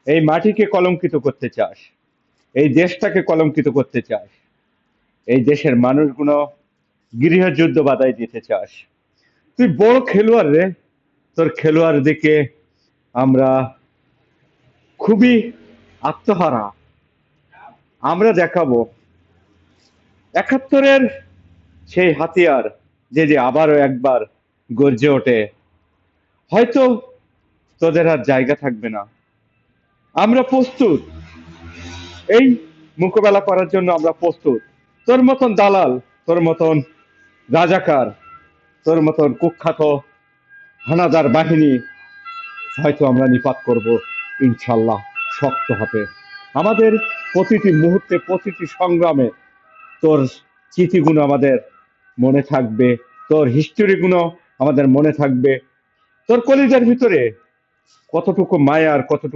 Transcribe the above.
এই মাটিকে কলঙ্কিত করতে চাস, এই দেশটাকে কলঙ্কিত করতে চাস, এই দেশের মানুষগুলো গৃহযুদ্ধ বাধাই দিতে চাস। তুই বড় খেলোয়াড় রে, তোর খেলোয়াড় দিকে আমরা খুবই আত্মহারা। আমরা দেখাবো একাত্তরের সেই হাতিয়ার যে যে আবারও একবার গর্জে ওঠে। হয়তো তোদের আর জায়গা থাকবে না, আমরা প্রস্তুত। এই মোকাবেলা করার জন্য আমরা প্রস্তুত। তোর মতন দালাল, তোর মতন রাজাকার, তোর মতন কুখ্যাত হানাদার বাহিনী হয়তো আমরা নিপাত করব ইনশাল্লাহ শক্ত হাতে। আমাদের প্রতিটি মুহূর্তে, প্রতিটি সংগ্রামে তোর স্মৃতিগুলো আমাদের মনে থাকবে, তোর হিস্টোরিগুলো আমাদের মনে থাকবে। তোর কলিজার ভিতরে কতটুকু মায়া আর কতটুকু